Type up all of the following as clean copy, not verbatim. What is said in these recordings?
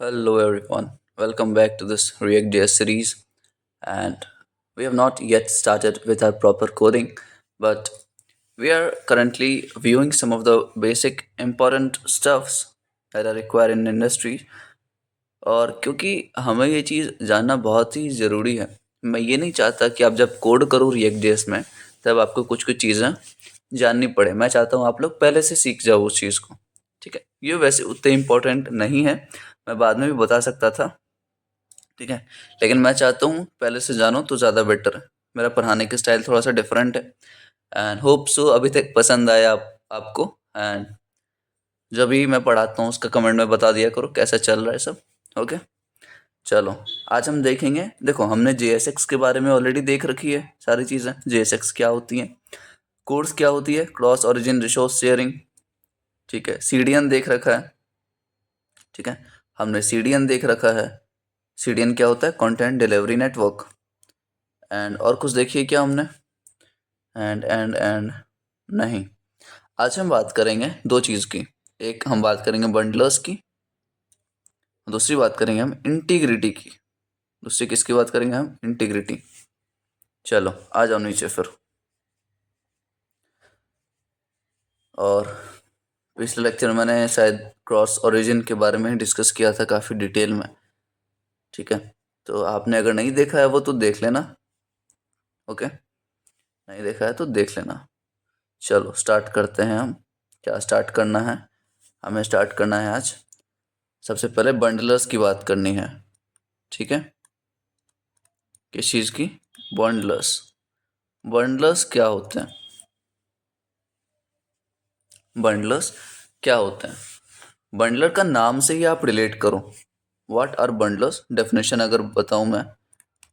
Hello everyone, welcome back to this React.js series. And we have not yet started with our proper coding, but we are currently viewing some of the basic important stuffs that are required in industry. और क्योंकि हमें ये चीज़ जानना बहुत ही ज़रूरी है, मैं ये नहीं चाहता कि आप जब कोड करो React.js में तब आपको कुछ कुछ चीज़ें जाननी पड़े। मैं चाहता हूँ आप लोग पहले से सीख जाओ उस चीज़ को। ठीक है, ये वैसे उतने इम्पोर्टेंट नहीं है, मैं बाद में भी बता सकता था। ठीक है, लेकिन मैं चाहता हूँ पहले से जानो तो ज़्यादा बेटर है। मेरा पढ़ाने का स्टाइल थोड़ा सा डिफरेंट है एंड होप सो अभी तक पसंद आया आपको। एंड जब भी मैं पढ़ाता हूँ उसका कमेंट में बता दिया करो कैसा चल रहा है सब। ओके, चलो आज हम देखेंगे। देखो, हमने JSX के बारे में ऑलरेडी देख रखी है सारी चीज़ें। JSX क्या होती है, कोर्स क्या होती है, क्रॉस ओरिजिन रिसोर्स शेयरिंग। ठीक है, CDN देख रखा है। ठीक है, हमने CDN देख रखा है। CDN क्या होता है, कंटेंट डिलीवरी नेटवर्क। एंड और कुछ देखिए क्या हमने, एंड नहीं। आज हम बात करेंगे दो चीज़ की। एक हम बात करेंगे बंडलर्स की, दूसरी बात करेंगे हम इंटीग्रिटी की। दूसरी किसकी बात करेंगे हम, इंटीग्रिटी। चलो आ जाओ नीचे फिर। और पिछले लेक्चर में मैंने शायद क्रॉस ओरिजिन के बारे में डिस्कस किया था काफ़ी डिटेल में। ठीक है, तो आपने अगर नहीं देखा है वो तो देख लेना। ओके, नहीं देखा है तो देख लेना। चलो स्टार्ट करते हैं हम। क्या स्टार्ट करना है, हमें स्टार्ट करना है आज सबसे पहले बंडलर्स की बात करनी है। ठीक है, किस चीज़ की, बंडलर्स। बंडलर्स क्या होते हैं, बंडलर्स क्या होते हैं। बंडलर का नाम से ही आप रिलेट करो। व्हाट आर बंडलर्स, डेफिनेशन अगर बताऊं मैं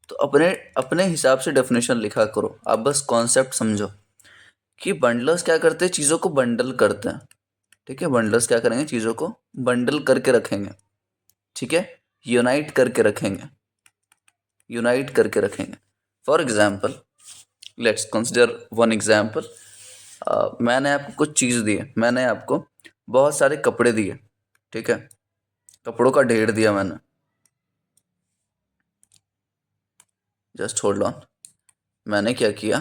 तो अपने अपने हिसाब से डेफिनेशन लिखा करो। आप बस कॉन्सेप्ट समझो कि बंडलर्स क्या करते हैं, चीज़ों को बंडल करते हैं। ठीक है, बंडलर्स क्या करेंगे, चीज़ों को बंडल करके रखेंगे। ठीक है, यूनाइट करके रखेंगे, यूनाइट करके रखेंगे। For example, let's consider one example. मैंने आपको कुछ चीज़ दी है, मैंने आपको बहुत सारे कपड़े दिए। ठीक है, कपड़ों का ढेर दिया मैंने। जस्ट होल्ड ऑन, मैंने क्या किया,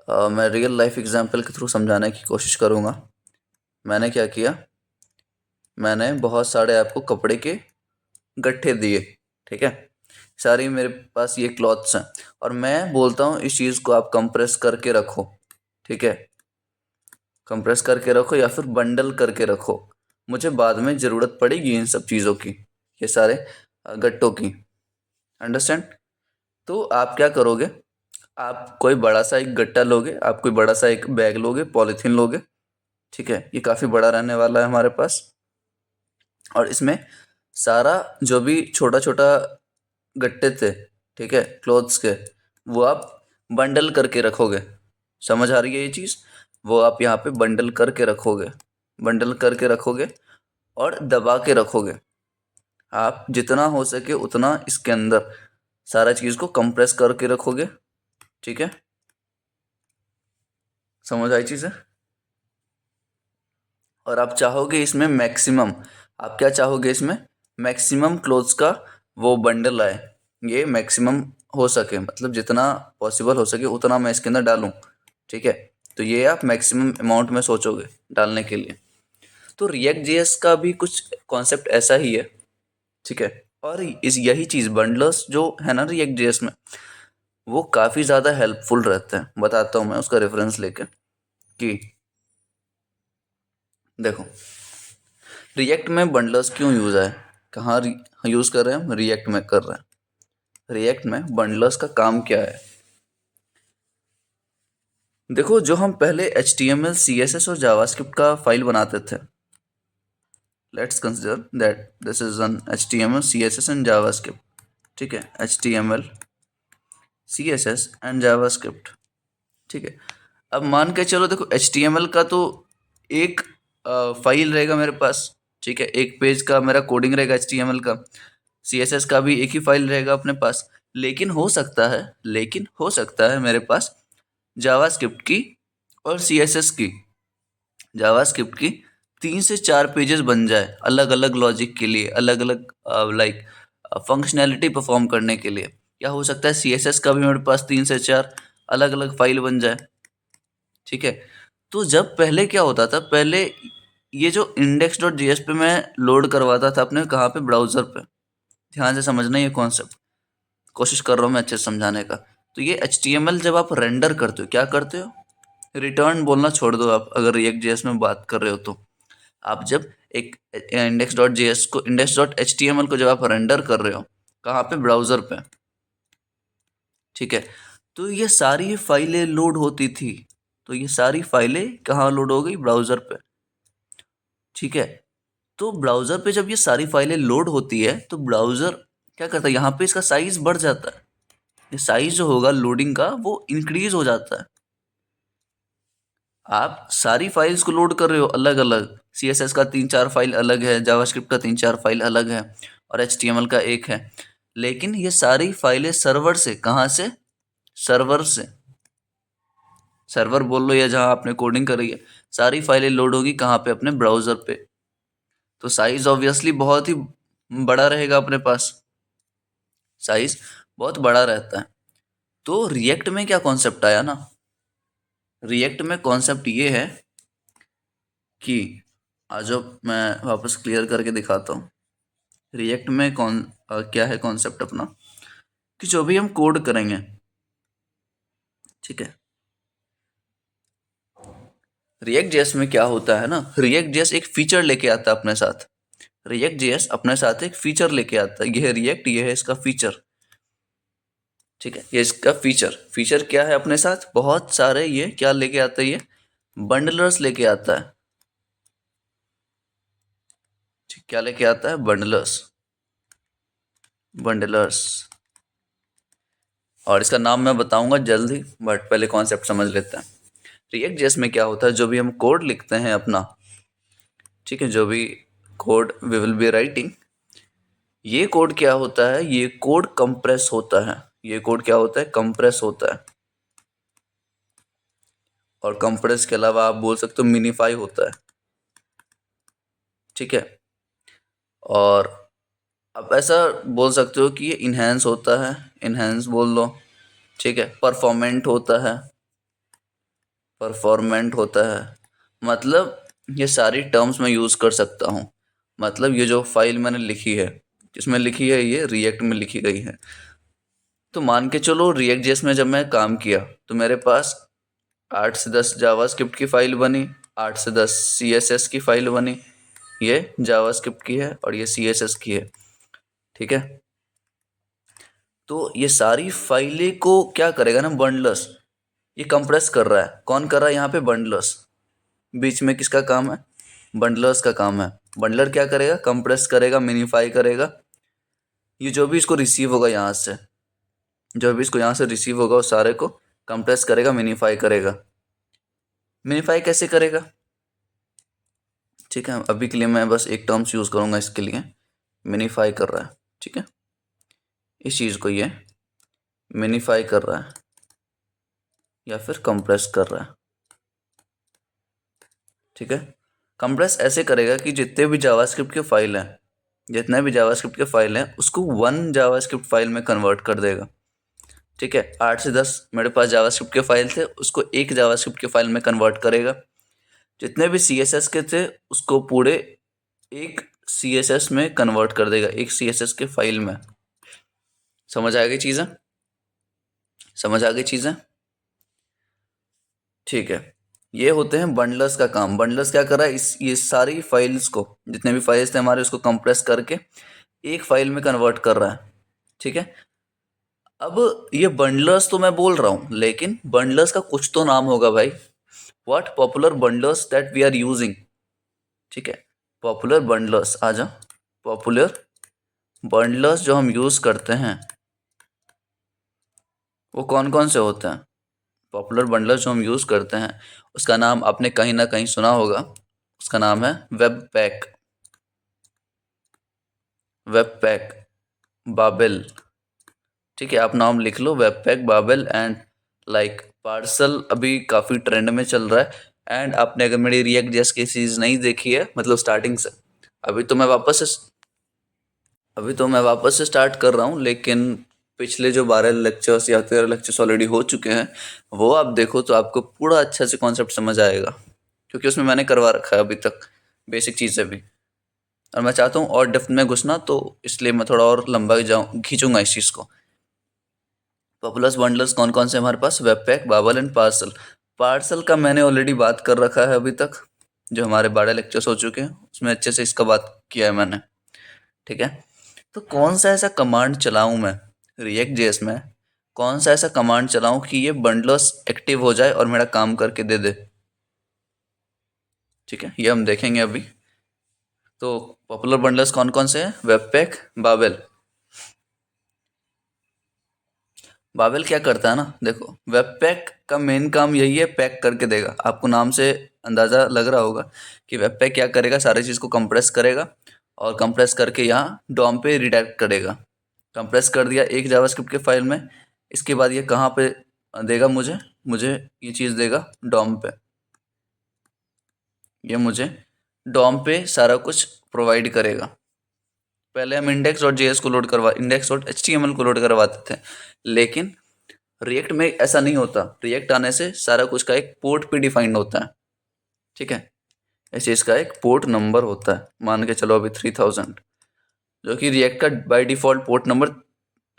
मैं रियल लाइफ एग्जाम्पल के थ्रू समझाने की कोशिश करूँगा। मैंने क्या किया, मैंने बहुत सारे आपको कपड़े के गट्ठे दिए। ठीक है, सारी मेरे पास ये क्लॉथ्स हैं और मैं बोलता हूँ इस चीज़ को आप कंप्रेस करके रखो। ठीक है, कंप्रेस करके रखो या फिर बंडल करके रखो, मुझे बाद में ज़रूरत पड़ेगी इन सब चीज़ों की, ये सारे गट्टों की। अंडरस्टैंड। तो आप क्या करोगे, आप कोई बड़ा सा एक गट्टा लोगे, आप कोई बड़ा सा एक बैग लोगे, पॉलीथीन लोगे। ठीक है, ये काफ़ी बड़ा रहने वाला है हमारे पास। और इसमें सारा जो भी छोटा छोटा गट्टे थे, ठीक है, क्लोथ्स के, वो आप बंडल करके रखोगे। समझ आ रही है ये चीज़, वो आप यहाँ पे बंडल करके रखोगे, बंडल करके रखोगे और दबा के रखोगे। आप जितना हो सके उतना इसके अंदर सारा चीज़ को कंप्रेस करके रखोगे। ठीक है, समझ आई चीज़ है। और आप चाहोगे इसमें मैक्सिमम, आप क्या चाहोगे इसमें, मैक्सिमम क्लोथ्स का वो बंडल आए, ये मैक्सिमम हो सके, मतलब जितना पॉसिबल हो सके उतना मैं इसके अंदर डालूं। ठीक है, तो ये आप मैक्सिमम अमाउंट में सोचोगे डालने के लिए। तो React.js का भी कुछ कॉन्सेप्ट ऐसा ही है। ठीक है, और इस यही चीज़ बंडलर्स जो है ना React.js में, वो काफ़ी ज़्यादा हेल्पफुल रहते हैं। बताता हूँ मैं उसका रेफरेंस लेके कि देखो, रिएक्ट में बंडलर्स क्यों यूज़ है, कहाँ यूज़ कर रहे हैं हम, रिएक्ट में कर रहे हैं। रिएक्ट में बंडलर्स का काम क्या है, देखो जो हम पहले HTML CSS और जावास्क्रिप्ट का फाइल बनाते थे, let's consider that this is an HTML CSS and JavaScript. ठीक है, HTML CSS एंड जावास्क्रिप्ट। ठीक है, अब मान के चलो, देखो HTML का तो एक फाइल रहेगा मेरे पास। ठीक है, एक पेज का मेरा कोडिंग रहेगा HTML का। CSS का भी एक ही फाइल रहेगा अपने पास। लेकिन हो सकता है मेरे पास जावास्क्रिप्ट की और CSS की, जावास्क्रिप्ट की 3 से 4 पेजेस बन जाए अलग अलग लॉजिक के लिए, अलग अलग लाइक फंक्शनैलिटी परफॉर्म करने के लिए। या हो सकता है CSS का भी मेरे पास 3 से 4 अलग अलग फाइल बन जाए। ठीक है, तो जब पहले क्या होता था, पहले ये जो index.js पे मैं लोड करवाता था अपने, कहाँ पे, ब्राउजर पे। ध्यान से समझना ये कॉन्सेप्ट, कोशिश कर रहा हूँ मैं अच्छे से समझाने का। तो ये HTML जब आप रेंडर करते हो, क्या करते हो, रिटर्न बोलना छोड़ दो आप, अगर React.js में बात कर रहे हो तो। आप जब एक index.html को जब आप रेंडर कर रहे हो, कहाँ पे, ब्राउजर पे। ठीक है, तो ये सारी फाइलें लोड होती थी, तो ये सारी फाइलें कहाँ लोड हो गई, ब्राउजर पे। ठीक है, तो ब्राउजर पे जब ये सारी फाइलें लोड होती है तो ब्राउजर क्या करता है, यहाँ पे इसका साइज बढ़ जाता है। ये साइज जो होगा लोडिंग का वो इंक्रीज हो जाता है। आप सारी फाइल्स को लोड कर रहे हो अलग अलग, CSS का 3-4 फाइल अलग है, जावास्क्रिप्ट का 3-4 फाइल अलग है, और HTML का एक है। लेकिन ये सारी फाइलें सर्वर से, कहाँ से, सर्वर से, सर्वर बोल लो या जहाँ आपने कोडिंग करी है, सारी फाइलें लोड होगी कहाँ पे, अपने ब्राउजर पे। तो साइज ऑब्वियसली बहुत ही बड़ा रहेगा अपने पास, साइज बहुत बड़ा रहता है। तो रिएक्ट में क्या कॉन्सेप्ट आया ना, रिएक्ट में कॉन्सेप्ट ये है कि, आज मैं वापस क्लियर करके दिखाता हूँ। रिएक्ट में क्या है कॉन्सेप्ट अपना, कि जो भी हम कोड करेंगे, ठीक है, रिएक्ट जेएस में क्या होता है ना, रिएक्ट जेएस एक फीचर लेके आता है अपने साथ। रिएक्ट जेएस अपने साथ एक फीचर लेके आता है, ये है रिएक्ट, ये है इसका फीचर। ठीक है, ये इसका फीचर, फीचर क्या है अपने साथ, बहुत सारे ये क्या लेके आता है, ये बंडलर्स लेके आता है। ठीक, क्या लेके आता है, बंडलर्स, बंडलर्स। और इसका नाम मैं बताऊंगा जल्द ही, बट पहले कॉन्सेप्ट समझ लेते हैं। रिएक्ट जेएस में क्या होता है, जो भी हम कोड लिखते हैं अपना, ठीक है, जो भी code we will be writing, ये कोड क्या होता है, ये कोड कंप्रेस होता है। ये कोड क्या होता है, कंप्रेस होता है। और कंप्रेस के अलावा आप बोल सकते हो मिनीफाई होता है। ठीक है, और आप ऐसा बोल सकते हो कि ये इन्हेंस होता है, इन्हेंस बोल दो। ठीक है, परफॉर्मेंट होता है, परफॉर्मेंट होता है। मतलब ये सारी टर्म्स मैं यूज़ कर सकता हूँ। मतलब ये जो फाइल मैंने लिखी है, जिसमें लिखी है, ये रिएक्ट में लिखी गई है। तो मान के चलो रिएक्ट जेएस में जब मैं काम किया तो मेरे पास 8 से 10 जावास्क्रिप्ट की फाइल बनी, 8 से 10 CSS की फाइल बनी। ये जावास्क्रिप्ट की है और ये CSS की है। ठीक है, तो ये सारी फाइलें को क्या करेगा ना, बंडलर्स, ये कंप्रेस कर रहा है। कौन कर रहा है यहाँ पे, बंडलर्स। बीच में किसका काम है, बंडलर्स का काम है। बंडलर क्या करेगा, कंप्रेस करेगा, मिनीफाई करेगा। ये जो भी इसको रिसीव होगा यहाँ से, जो भी इसको यहाँ से रिसीव होगा उस सारे को कंप्रेस करेगा, मिनीफाई करेगा। मिनीफाई कैसे करेगा, ठीक है, अभी के लिए मैं बस एक टर्म्स यूज़ करूँगा इसके लिए, मिनीफाई कर रहा है। ठीक है, इस चीज़ को ये मिनीफाई कर रहा है या फिर कंप्रेस कर रहा है। ठीक है, कंप्रेस ऐसे करेगा कि जितने भी जावास्क्रिप्ट के फाइल हैं, जितने भी जावास्क्रिप्ट के फाइल हैं उसको 1 जावास्क्रिप्ट फाइल में कन्वर्ट कर देगा। ठीक है, 8 से 10 मेरे पास जावास्क्रिप्ट के फाइल थे, उसको एक जावास्क्रिप्ट के फाइल में कन्वर्ट करेगा। जितने भी CSS के थे उसको पूरे एक CSS में कन्वर्ट कर देगा, एक CSS के फाइल में। समझ आ गई चीज़ें, समझ आ गई चीज़ें। ठीक है, ये होते हैं बंडलर्स का काम। बंडलर्स क्या कर रहा है, इस ये सारी फाइल्स को, जितने भी फाइल्स थे हमारे, उसको कंप्रेस करके एक फाइल में कन्वर्ट कर रहा है। ठीक है, अब ये बंडलर्स तो मैं बोल रहा हूँ, लेकिन बंडलर्स का कुछ तो नाम होगा भाई। What popular bundlers that we are using. ठीक है, पॉपुलर बंडलर्स, आ जाओ। पॉपुलर बंडलर्स जो हम यूज़ करते हैं वो कौन कौन से होते हैं। पॉपुलर बंडलर्स जो हम यूज़ करते हैं उसका नाम आपने कहीं ना कहीं सुना होगा, उसका नाम है webpack, webpack, Babel. ठीक है, आप नाम लिख लो, webpack, Babel and like Parcel. अभी काफ़ी ट्रेंड में चल रहा है। एंड आपने अगर मेरी रिएक्ट जेएस की सीरीज नहीं देखी है, मतलब स्टार्टिंग से, अभी तो मैं वापस से स्टार्ट कर रहा हूँ, लेकिन पिछले जो 12 लेक्चर्स या 13 लेक्चर्स ऑलरेडी हो चुके हैं, वो आप देखो तो आपको पूरा अच्छे से कॉन्सेप्ट समझ आएगा, क्योंकि उसमें मैंने करवा रखा है अभी तक बेसिक चीज़ें भी। और मैं चाहता हूँ और डेप्थ में घुसना, तो इसलिए मैं थोड़ा और लंबा खींचूंगा इस चीज़ को। पॉपुलस बंडलर्स कौन कौन से हमारे पास? Web pack, Babal and parcel. Parcel का मैंने ऑलरेडी बात कर रखा है अभी तक, जो हमारे 12 लेक्चर्स हो चुके हैं उसमें अच्छे से इसका बात किया है मैंने, ठीक है। तो कौन सा ऐसा कमांड चलाऊं मैं रिएक्ट जेएस में, कौन सा ऐसा कमांड चलाऊं कि ये बंडलर्स एक्टिव हो जाए और मेरा काम करके दे दे, ठीक है, ये हम देखेंगे अभी। तो पॉपुलर बंडलर्स कौन कौन से हैं? Web pack, Babel. बाबेल क्या करता है ना, देखो, वेब पैक का मेन काम यही है, पैक करके देगा। आपको नाम से अंदाज़ा लग रहा होगा कि वेब पैक क्या करेगा, सारी चीज़ को कंप्रेस करेगा और कंप्रेस करके यहाँ डॉम पे रिडायरेक्ट करेगा। कंप्रेस कर दिया एक जावास्क्रिप्ट के फाइल में, इसके बाद ये कहाँ पे देगा मुझे मुझे ये चीज़ देगा डॉम पे। ये मुझे डॉम पे सारा कुछ प्रोवाइड करेगा। पहले हम index dot H T M L को लोड करवाते थे, लेकिन रिएक्ट में ऐसा नहीं होता। रिएक्ट आने से सारा कुछ का एक पोर्ट पे डिफाइंड होता है, ठीक है। इस चीज़ का एक पोर्ट नंबर होता है, मान के चलो अभी 3000, जो कि रिएक्ट का बाय डिफ़ॉल्ट पोर्ट नंबर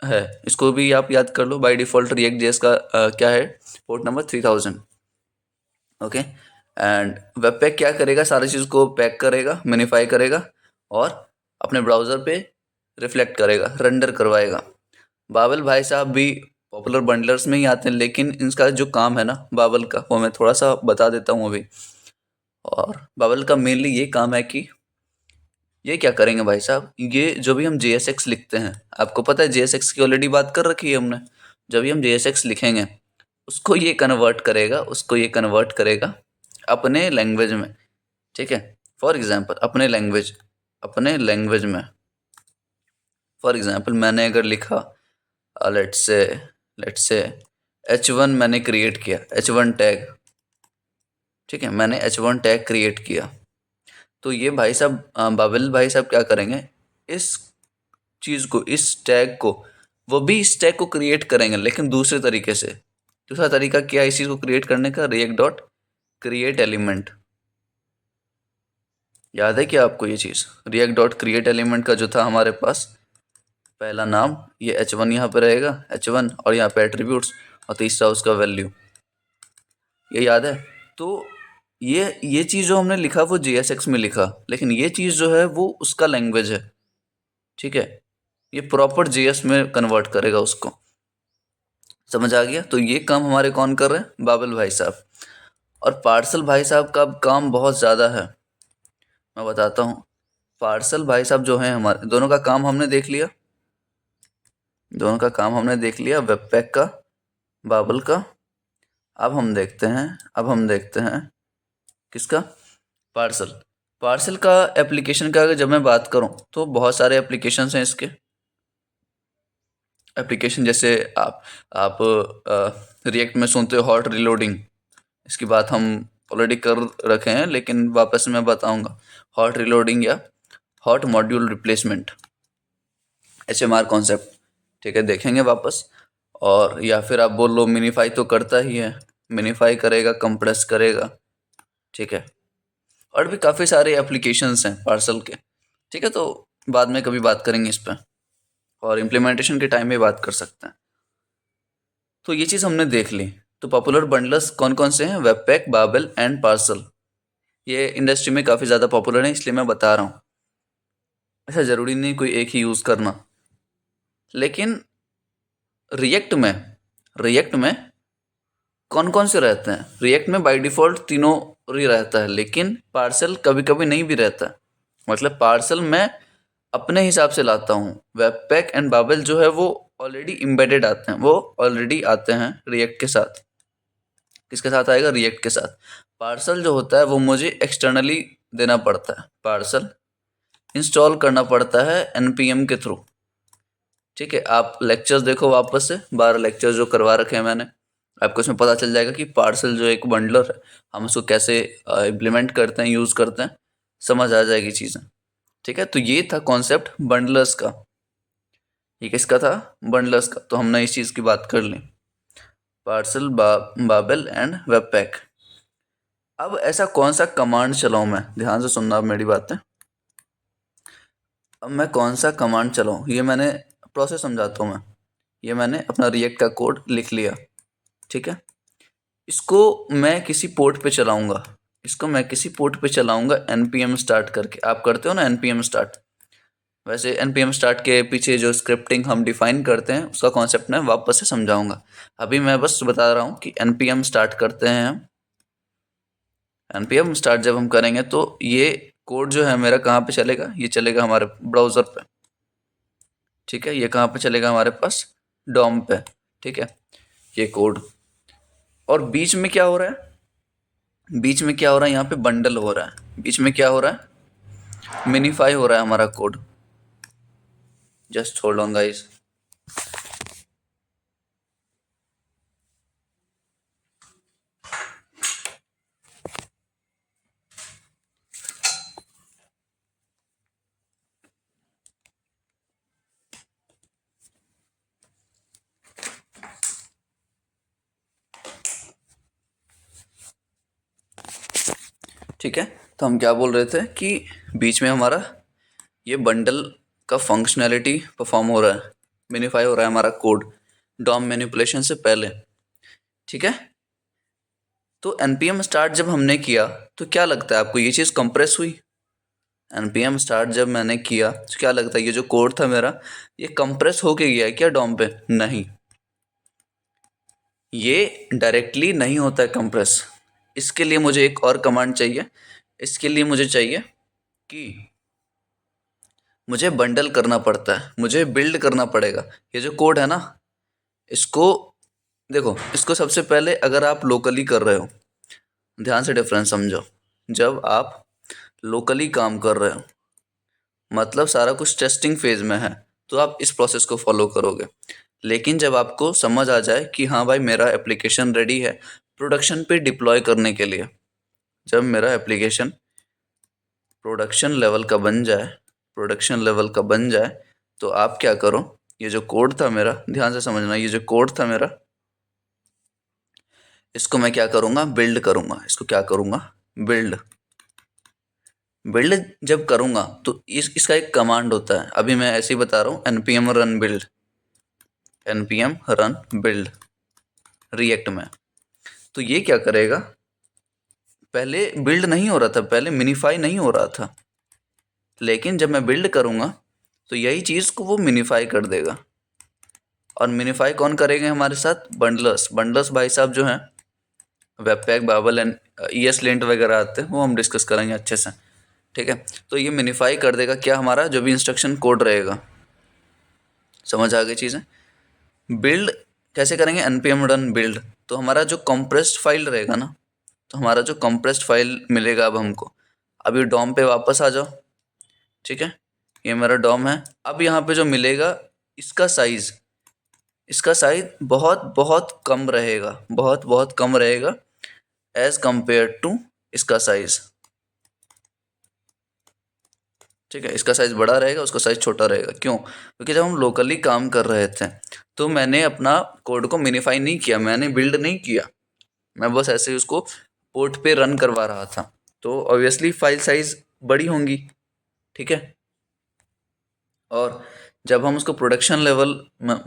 है। इसको भी आप याद कर लो, बाय डिफ़ॉल्ट रिएक्ट जेएस का क्या है, port number 3000, okay. And web pack क्या करेगा, सारी चीज़ को पैक करेगा, मिनिफाई करेगा और अपने ब्राउज़र पे रिफ्लेक्ट करेगा, रेंडर करवाएगा। बाबल भाई साहब भी पॉपुलर बंडलर्स में ही आते हैं, लेकिन इनका जो काम है ना बाबल का, वो मैं थोड़ा सा बता देता हूँ अभी। और बाबल का मेनली ये काम है कि ये क्या करेंगे भाई साहब, ये जो भी हम JSX लिखते हैं, आपको पता है JSX की ऑलरेडी बात कर रखी है हमने। जब भी हम JSX लिखेंगे, उसको ये कन्वर्ट करेगा अपने लैंग्वेज में, ठीक है। फॉर एग्जांपल अपने लैंग्वेज में, फॉर एग्जांपल मैंने अगर लिखा, लेट्स से H1 मैंने क्रिएट किया, H1 टैग, ठीक है, मैंने H1 टैग क्रिएट किया। तो ये भाई साहब बाबेल भाई साहब क्या करेंगे, इस चीज़ को, इस टैग को, वो भी इस टैग को क्रिएट करेंगे, लेकिन दूसरे तरीके से। दूसरा तरीका क्या है इस चीज़ को क्रिएट करने का? React dot create element. याद है क्या आपको ये चीज़? रिएक्ट डॉट क्रिएट एलिमेंट का जो था हमारे पास पहला नाम, ये H1 यहाँ पे रहेगा, H1, और यहाँ पे एट्रीब्यूट्स, और तीसरा उसका वैल्यू, ये याद है? तो ये चीज़ जो हमने लिखा वो JSX में लिखा, लेकिन ये चीज़ जो है वो उसका लैंग्वेज है, ठीक है। ये प्रॉपर JS में कन्वर्ट करेगा उसको, समझ आ गया? तो ये काम हमारे कौन कर रहे हैं? बाबल भाई साहब। और पार्सल भाई साहब का काम बहुत ज़्यादा है, मैं बताता हूँ। पार्सल भाई साहब जो हैं हमारे, दोनों का काम हमने देख लिया, वेब पैक का, बाबल का। अब हम देखते हैं किसका? पार्सल। पार्सल का एप्लीकेशन का अगर जब मैं बात करूं, तो बहुत सारे एप्लीकेशंस हैं इसके। एप्लीकेशन जैसे आप रिएक्ट में सुनते हो हॉट रीलोडिंग, इसकी बात हम ऑलरेडी कर रखे हैं, लेकिन वापस मैं बताऊंगा। हॉट रीलोडिंग या hot module replacement, HMR concept, ठीक है, देखेंगे वापस। और या फिर आप बोल लो मिनीफाई तो करता ही है, मिनीफाई करेगा, कंप्रेस करेगा, ठीक है। और भी काफ़ी सारे एप्लीकेशंस हैं पार्सल के, ठीक है। तो बाद में कभी बात करेंगे इस पर, और इम्प्लीमेंटेशन के टाइम में बात कर सकते हैं। तो ये चीज़ हमने देख ली। तो पॉपुलर बंडलर्स कौन कौन से हैं? Web pack, Babel and parcel. ये इंडस्ट्री में काफ़ी ज़्यादा पॉपुलर है, इसलिए मैं बता रहा हूँ। ऐसा ज़रूरी नहीं कोई एक ही यूज़ करना, लेकिन रिएक्ट में कौन कौन से रहते हैं? रिएक्ट में बाय डिफ़ॉल्ट तीनों ही रहता है, लेकिन पार्सल कभी कभी नहीं भी रहता। मतलब पार्सल मैं अपने हिसाब से लाता हूँ, वेब पैक एंड बाबेल जो है वो ऑलरेडी इम्बेडेड आते हैं, वो ऑलरेडी आते हैं रिएक्ट के साथ। किसके साथ आएगा? रिएक्ट के साथ। पार्सल जो होता है वो मुझे एक्सटर्नली देना पड़ता है, पार्सल इंस्टॉल करना पड़ता है npm के थ्रू, ठीक है। आप लेक्चर्स देखो वापस से, 12 लेक्चर्स जो करवा रखे हैं मैंने, आपको इसमें पता चल जाएगा कि पार्सल जो एक बंडलर है, हम उसको कैसे इम्प्लीमेंट करते हैं, यूज़ करते हैं, समझ आ जाएगी चीज़ें। ठीक है, तो ये था कॉन्सेप्ट बंडलर्स का। ये किसका था? बंडलर्स का। तो हमने इस चीज़ की बात कर ली, Parcel, Babel and webpack. अब ऐसा कौन सा कमांड चलाऊं मैं, ध्यान से सुनना अब मेरी बातें। अब मैं कौन सा कमांड चलाऊं, ये मैंने प्रोसेस समझाता हूँ मैं। ये मैंने अपना रिएक्ट का कोड लिख लिया, ठीक है। इसको मैं किसी पोर्ट पे चलाऊंगा, इसको मैं किसी पोर्ट पे चलाऊंगा npm स्टार्ट करके। आप करते हो ना npm स्टार्ट, वैसे npm स्टार्ट के पीछे जो स्क्रिप्टिंग हम डिफाइन करते हैं उसका कॉन्सेप्ट मैं वापस से समझाऊंगा। अभी मैं बस बता रहा हूँ कि npm स्टार्ट करते हैं हम। npm स्टार्ट जब हम करेंगे तो ये कोड जो है मेरा कहाँ पे चलेगा, ये चलेगा हमारे ब्राउज़र पे, ठीक है। ये कहाँ पे चलेगा, हमारे पास डॉम पे, ठीक है, ये कोड। और बीच में क्या हो रहा है, बीच में क्या हो रहा है, यहाँ पे बंडल हो रहा है, बीच में क्या हो रहा है, मिनीफाई हो रहा है हमारा code. Just hold on guys. ठीक है, तो हम क्या बोल रहे थे कि बीच में हमारा ये बंडल का फंक्शनैलिटी परफॉर्म हो रहा है, मिनीफाई हो रहा है हमारा कोड डॉम मैनिपुलेशन से पहले, ठीक है। तो npm स्टार्ट जब हमने किया तो क्या लगता है आपको, ये चीज़ कंप्रेस हुई? npm स्टार्ट जब मैंने किया तो क्या लगता है, ये जो कोड था मेरा, ये कंप्रेस होके गया है क्या डॉम पे? नहीं, ये डायरेक्टली नहीं होता है कंप्रेस। इसके लिए मुझे एक और कमांड चाहिए। इसके लिए मुझे चाहिए कि मुझे बंडल करना पड़ता है, मुझे बिल्ड करना पड़ेगा। ये जो कोड है ना, इसको देखो, इसको सबसे पहले अगर आप लोकली कर रहे हो, ध्यान से डिफरेंस समझो। जब आप लोकली काम कर रहे हो, मतलब सारा कुछ टेस्टिंग फेज में है, तो आप इस प्रोसेस को फॉलो करोगे। लेकिन जब आपको समझ आ जाए कि हाँ भाई मेरा एप्लीकेशन रेडी है प्रोडक्शन पे डिप्लॉय करने के लिए, जब मेरा एप्लीकेशन प्रोडक्शन लेवल का बन जाए, प्रोडक्शन लेवल का बन जाए, तो आप क्या करो, ये जो कोड था मेरा, ध्यान से समझना, ये जो कोड था मेरा, इसको मैं क्या करूँगा, बिल्ड करूँगा। इसको क्या करूँगा, बिल्ड। बिल्ड जब करूँगा तो इसका एक कमांड होता है, अभी मैं ऐसे ही बता रहा हूँ, npm run build, npm run build react में। तो ये क्या करेगा, पहले बिल्ड नहीं हो रहा था, पहले मिनीफाई नहीं हो रहा था, लेकिन जब मैं बिल्ड करूँगा तो यही चीज़ को वो मिनीफाई कर देगा। और मिनीफाई कौन करेंगे हमारे साथ, बंडलर्स। बंडलर्स भाई साहब जो हैं, web pack, Babal and ES lint वगैरह आते हैं, वो हम डिस्कस करेंगे अच्छे से, ठीक है। तो ये मिनीफाई कर देगा क्या, हमारा जो भी इंस्ट्रक्शन कोड रहेगा। समझ आ गई चीज़ें। बिल्ड कैसे करेंगे, npm रन बिल्ड। तो हमारा जो कंप्रेस्ड फाइल रहेगा ना, तो हमारा जो कंप्रेस्ड फाइल मिलेगा अब हमको, अब ये डॉम पे वापस आ जाओ, ठीक है। ये मेरा डॉम है। अब यहाँ पे जो मिलेगा, इसका साइज़, इसका साइज बहुत बहुत कम रहेगा, बहुत बहुत कम रहेगा एज कंपेयर टू इसका साइज, ठीक है। इसका साइज बड़ा रहेगा, उसका साइज छोटा रहेगा। क्यों? क्योंकि जब हम लोकली काम कर रहे थे तो मैंने अपना कोड को मिनीफाई नहीं किया, मैंने बिल्ड नहीं किया, मैं बस ऐसे ही उसको पोर्ट पे रन करवा रहा था। तो ऑब्वियसली फाइल साइज बड़ी होंगी, ठीक है। और जब हम उसको प्रोडक्शन लेवल,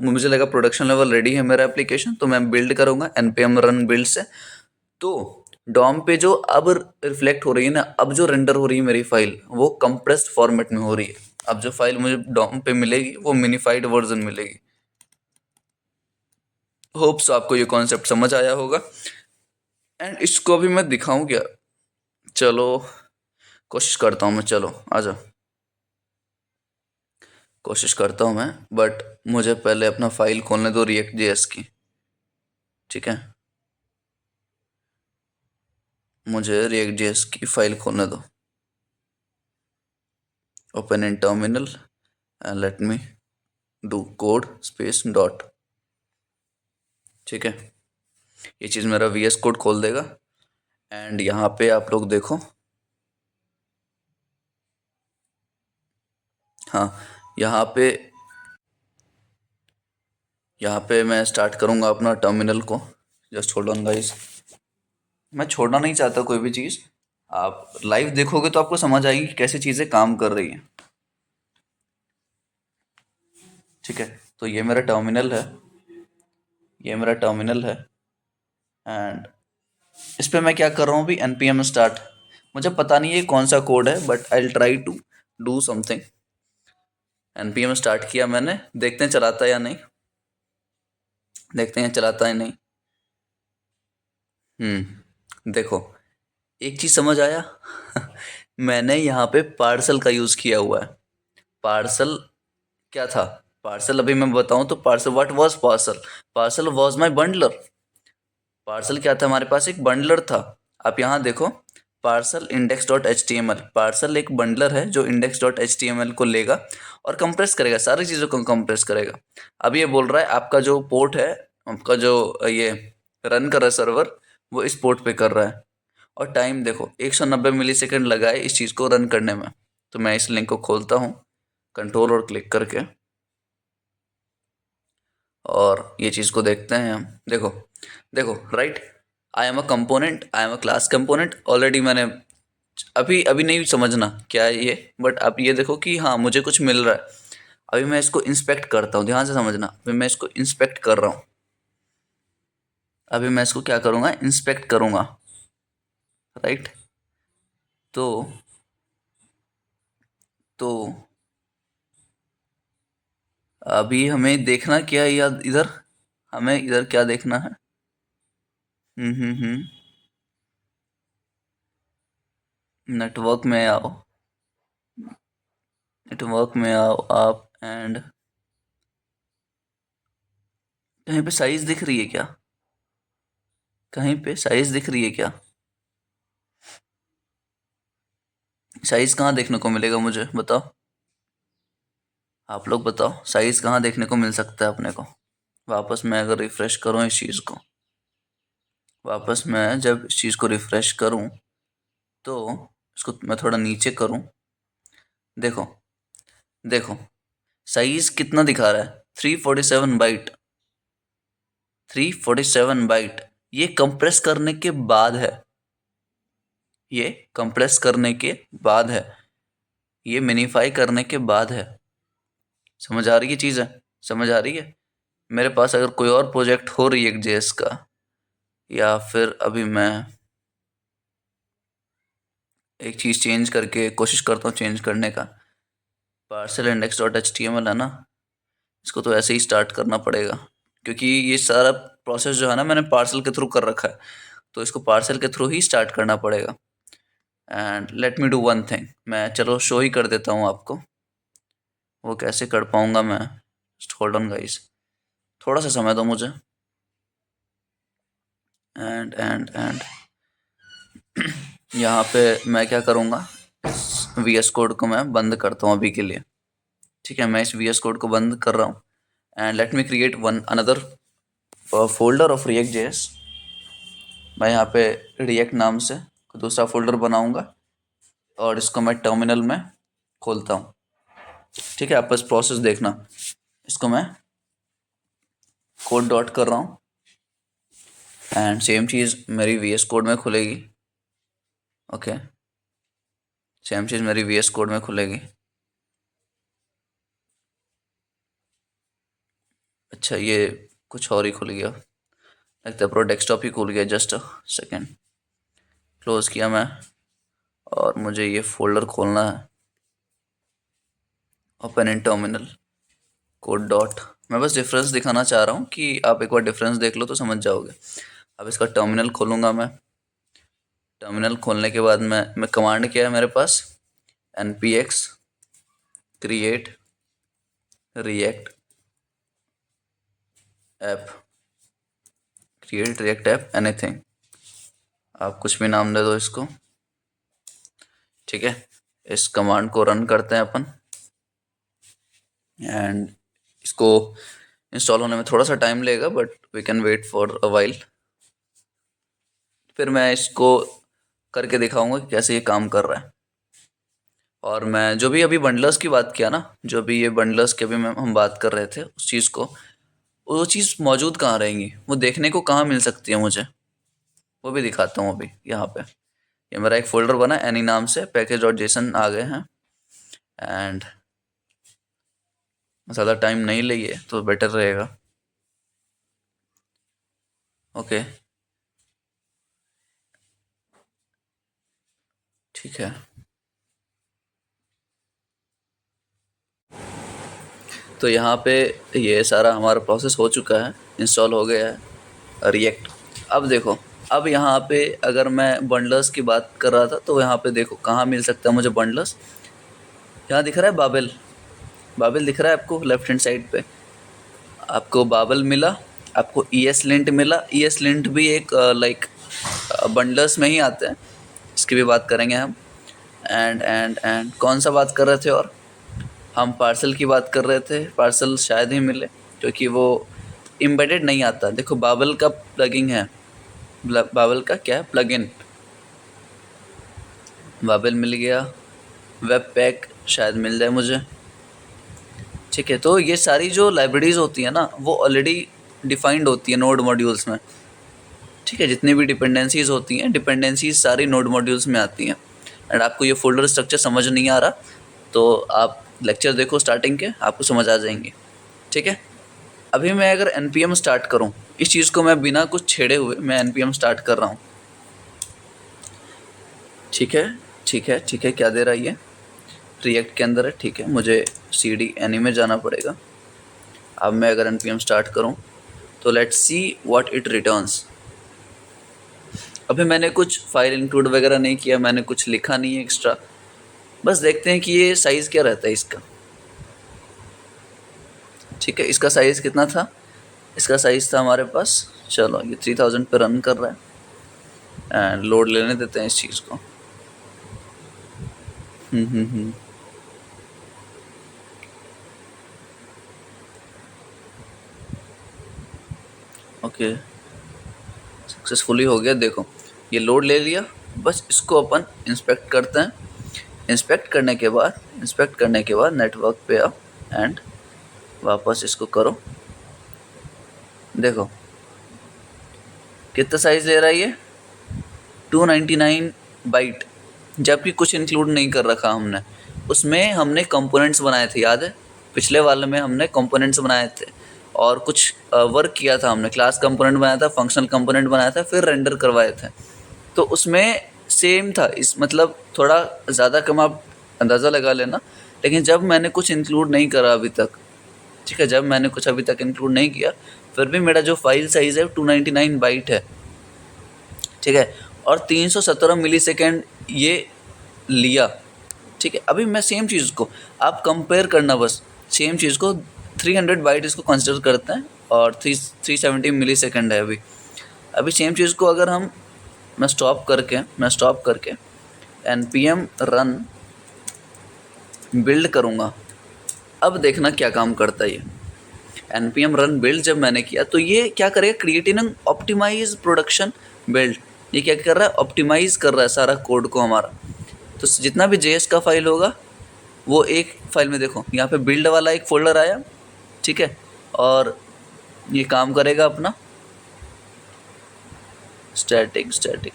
मुझे लगा प्रोडक्शन लेवल रेडी है मेरा एप्लीकेशन, तो मैं बिल्ड करूँगा npm रन बिल्ड से। तो डॉम पे जो अब रिफ्लेक्ट हो रही है ना, अब जो रेंडर हो रही है मेरी फाइल, वो कंप्रेस्ड फॉर्मेट में हो रही है। अब जो फाइल मुझे डॉम पे मिलेगी वो मिनीफाइड वर्जन मिलेगी। होप्स आपको ये कॉन्सेप्ट समझ आया होगा। एंड इसको अभी मैं दिखाऊं क्या, चलो कोशिश करता हूँ मैं, चलो आ जाओ, कोशिश करता हूँ मैं, बट मुझे पहले अपना फाइल खोलने दो रिएक्ट जेएस की, ठीक है। मुझे रिएक्ट जेएस की फाइल खोलने दो, open in terminal and let me do code space dot, ठीक है। ये चीज़ मेरा VS कोड खोल देगा। एंड यहाँ पे आप लोग देखो, हाँ, यहाँ पे यहाँ पे मैं स्टार्ट करूँगा अपना टर्मिनल को। Just hold on guys. मैं छोड़ना नहीं चाहता कोई भी चीज़। आप लाइव देखोगे तो आपको समझ आएगी कि कैसे चीज़ें काम कर रही हैं। ठीक है, तो ये मेरा टर्मिनल है, ये मेरा टर्मिनल है। एंड इस पे मैं क्या कर रहा हूँ अभी, npm स्टार्ट। मुझे पता नहीं है कौन सा कोड है, but I will try to do something. npm start किया मैंने, देखते हैं चलाता है या नहीं, देखते हैं चलाता है नहीं। देखो, एक चीज़ समझ आया। मैंने यहाँ पे पार्सल का यूज़ किया हुआ है। पार्सल क्या था? पार्सल अभी मैं बताऊँ तो parcel, what was parcel? Parcel was my bundler. Parcel क्या था? हमारे पास एक बंडलर था। आप यहाँ देखो, parcel index dot H T M L. Parcel एक बंडलर है जो index dot H T M L को लेगा और कंप्रेस करेगा, सारी चीज़ों को कंप्रेस करेगा। अब ये बोल रहा है आपका जो पोर्ट है, आपका जो ये रन कर रहा है सर्वर, वो इस पोर्ट पे कर रहा है। और टाइम देखो, 190 मिलीसेकंड लगा है इस चीज़ को रन करने में। तो मैं इस लिंक को खोलता हूँ कंट्रोल और क्लिक करके, और ये चीज़ को देखते हैं हम। देखो, देखो, right, I am a component, I am a class component. Already मैंने, अभी अभी नहीं समझना क्या है ये, बट आप ये देखो कि हाँ मुझे कुछ मिल रहा है। अभी मैं इसको इंस्पेक्ट करता हूँ, ध्यान से समझना। अभी मैं इसको इंस्पेक्ट कर रहा हूँ। अभी मैं इसको क्या करूँगा, इंस्पेक्ट करूँगा, राइट। तो तो अभी हमें देखना क्या है यार, इधर हमें इधर क्या देखना है? हम्म। नेटवर्क में आओ, नेटवर्क में आओ आप। एंड कहीं पे साइज दिख रही है क्या? कहीं पे साइज दिख रही है क्या? साइज कहाँ देखने को मिलेगा मुझे बताओ? आप लोग बताओ, साइज कहाँ देखने को मिल सकता है अपने को? वापस मैं अगर रिफ्रेश करूँ इस चीज़ को, वापस मैं जब इस चीज़ को रिफ्रेश करूँ तो इसको मैं थोड़ा नीचे करूँ। देखो, देखो, साइज कितना दिखा रहा है? 347 बाइट। 347 बाइट। ये कंप्रेस करने के बाद है, ये कंप्रेस करने के बाद है, ये मिनीफाई करने के बाद है। समझ आ रही है चीज़ है? समझ आ रही है? मेरे पास अगर कोई और प्रोजेक्ट हो रिएक्ट जेएस का, या फिर अभी मैं एक चीज़ चेंज करके कोशिश करता हूँ चेंज करने का। Parcel index dot H T M L है ना, इसको तो ऐसे ही स्टार्ट करना पड़ेगा, क्योंकि ये सारा प्रोसेस जो है ना मैंने पार्सल के थ्रू कर रखा है, तो इसको पार्सल के थ्रू ही स्टार्ट करना पड़ेगा। And let me do one thing, मैं चलो शो ही कर देता हूँ आपको। वो कैसे कर पाऊँगा मैं? होल्ड ऑन गाइस, थोड़ा सा समय दो मुझे। एंड यहाँ पे मैं क्या करूँगा, VS कोड को मैं बंद करता हूँ अभी के लिए। ठीक है, मैं इस VS कोड को बंद कर रहा हूँ। And let me create one another folder of react JS. मैं यहाँ पे रिएक्ट नाम से दूसरा फोल्डर बनाऊंगा और इसको मैं टर्मिनल में खोलता हूँ। ठीक है, आप बस प्रोसेस देखना। इसको मैं कोड डॉट कर रहा हूँ एंड सेम चीज़ मेरी VS कोड में खुलेगी। ओके, सेम चीज़ मेरी VS कोड में खुलेगी। अच्छा, ये कुछ और ही खुल गया लगता है, पूरा डेस्कटॉप ही खुल गया। जस्ट सेकेंड, क्लोज किया मैं और मुझे ये फोल्डर खोलना है। Open in terminal, code dot. मैं बस डिफरेंस दिखाना चाह रहा हूँ कि आप एक बार डिफरेंस देख लो तो समझ जाओगे। अब इसका टर्मिनल खोलूँगा मैं। टर्मिनल खोलने के बाद मैं कमांड क्या है मेरे पास, npx create react app, create react app anything, आप कुछ भी नाम दे दो इसको। ठीक है, इस कमांड को रन करते हैं अपन। एंड इसको इंस्टॉल होने में थोड़ा सा टाइम लगेगा, but we can wait for a while. फिर मैं इसको करके दिखाऊंगा कि कैसे ये काम कर रहा है। और मैं जो भी अभी बंडलर्स की बात किया ना, जो भी ये बंडलर्स की अभी हम बात कर रहे थे उस चीज़ को, वो चीज़ मौजूद कहाँ रहेंगी, वो देखने को कहाँ मिल सकती है मुझे, वो भी दिखाता हूँ अभी यहाँ पे। ये मेरा एक फोल्डर बना एनी नाम से, पैकेज डॉट जेसन आ गए हैं। एंड ज़्यादा टाइम नहीं लिए तो बेटर रहेगा। ओके, ठीक है। तो यहाँ पे ये सारा हमारा प्रोसेस हो चुका है, इंस्टॉल हो गया है रिएक्ट। अब देखो, अब यहाँ पे अगर मैं बंडलर्स की बात कर रहा था तो यहाँ पे देखो कहाँ मिल सकता है मुझे बंडलर्स। यहाँ दिख रहा है बाबेल, बाबेल दिख रहा है आपको लेफ्ट हैंड साइड पे। आपको बाबेल मिला, आपको ESLint मिला। ESLint भी एक लाइक बंडलर्स में ही आते हैं, इसकी भी बात करेंगे हम। एंड कौन सा बात कर रहे थे, और हम पार्सल की बात कर रहे थे। पार्सल शायद ही मिले क्योंकि वो एम्बेडेड नहीं आता। देखो बाबेल का प्लगिंग है, बाबेल का क्या है, प्लगइन। बाबेल मिल गया, वेब पैक शायद मिल जाए मुझे, ठीक है। तो ये सारी जो लाइब्रेरीज होती है ना वो ऑलरेडी डिफाइंड होती है नोड मॉड्यूल्स में, ठीक है। जितनी भी डिपेंडेंसीज होती हैं, डिपेंडेंसीज सारी नोड मॉड्यूल्स में आती हैं। एंड आपको ये फोल्डर स्ट्रक्चर समझ नहीं आ रहा तो आप लेक्चर देखो स्टार्टिंग के, आपको समझ आ जाएंगे, ठीक है। अभी मैं अगर npm स्टार्ट करूं, इस चीज़ को मैं बिना कुछ छेड़े हुए मैं npm स्टार्ट कर रहा हूं, ठीक है ठीक है ठीक है। क्या दे रहा है ये, रिएक्ट के अंदर है, ठीक है। मुझे cd any में जाना पड़ेगा। अब मैं अगर npm स्टार्ट करूं तो let's see what it returns. अभी मैंने कुछ फाइल इंक्लूड वगैरह नहीं किया, मैंने कुछ लिखा नहीं है एक्स्ट्रा, बस देखते हैं कि ये साइज़ क्या रहता है इसका, ठीक है। इसका साइज़ कितना था, इसका साइज़ था हमारे पास, चलो ये 3000 पे रन कर रहा है एंड लोड लेने देते हैं इस चीज़ को। ओके, सक्सेसफुली हो गया। देखो ये लोड ले लिया, बस इसको अपन इंस्पेक्ट करते हैं। इंस्पेक्ट करने के बाद नेटवर्क पे आओ एंड वापस इसको करो। देखो कितना साइज़ ले रहा है ये, 299 बाइट, जबकि कुछ इंक्लूड नहीं कर रखा हमने। उसमें हमने कंपोनेंट्स बनाए थे, याद है पिछले वाले में हमने कंपोनेंट्स बनाए थे और कुछ वर्क किया था हमने। क्लास कंपोनेंट बनाया था, फंक्शनल कंपोनेंट बनाया था, फिर रेंडर करवाए थे। तो उसमें सेम था, इस मतलब थोड़ा ज़्यादा कम आप अंदाज़ा लगा लेना। लेकिन जब मैंने कुछ इंक्लूड नहीं करा अभी तक, ठीक है, जब मैंने कुछ अभी तक इंक्लूड नहीं किया, फिर भी मेरा जो फाइल साइज़ है 299 बाइट है, ठीक है। और 317 मिली सेकेंड ये लिया, ठीक है। अभी मैं सेम चीज़ को आप कंपेयर करना, बस सेम चीज़ को 300 बाइट इसको कंसिडर करते हैं और 370 मिली सेकेंड है अभी सेम चीज़ को अगर हम मैं स्टॉप करके npm रन बिल्ड करूँगा। अब देखना क्या काम करता है ये npm रन बिल्ड। जब मैंने किया तो ये क्या करेगा, creating an optimize production build. ये क्या कर रहा है, ऑप्टिमाइज कर रहा है सारा कोड को हमारा। तो जितना भी JS का फाइल होगा वो एक फाइल में, देखो यहाँ पे बिल्ड वाला एक फोल्डर आया, ठीक है। और ये काम करेगा अपना स्टैटिक,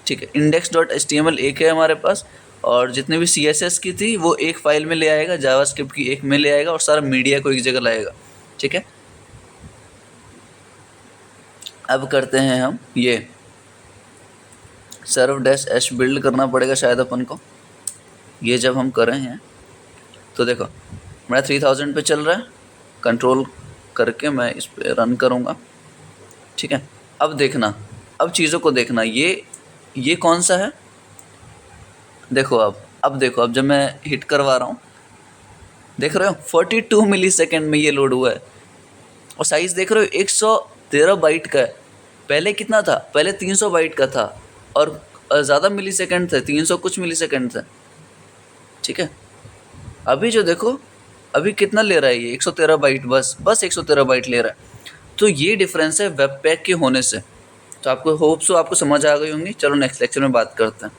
ठीक है। index.html एक है हमारे पास, और जितने भी CSS की थी वो एक फाइल में ले आएगा, जावास्क्रिप्ट की एक में ले आएगा, और सारा मीडिया को एक जगह लाएगा, ठीक है। अब करते हैं हम ये serve-h बिल्ड करना पड़ेगा शायद अपन को। ये जब हम कर रहे हैं तो देखो मेरा 3000 पे चल रहा है, कंट्रोल करके मैं इस पर रन करूँगा, ठीक है। अब देखना, अब चीज़ों को देखना, ये कौन सा है, देखो अब देखो, अब जब मैं हिट करवा रहा हूँ, देख रहे हो 42 मिली सेकेंड में ये लोड हुआ है। और साइज़ देख रहे हो 113 बाइट का है। पहले कितना था, पहले 300 बाइट का था, और ज़्यादा मिली सेकेंड थे, 300 कुछ मिली सेकेंड थे, ठीक है। अभी जो देखो अभी कितना ले रहा है ये, 113 बाइट, बस 113 बाइट ले रहा है। तो ये डिफरेंस है वेब पैक के होने से, तो आपको होप सो आपको समझ आ गई होंगी। चलो नेक्स्ट लेक्चर में बात करते हैं।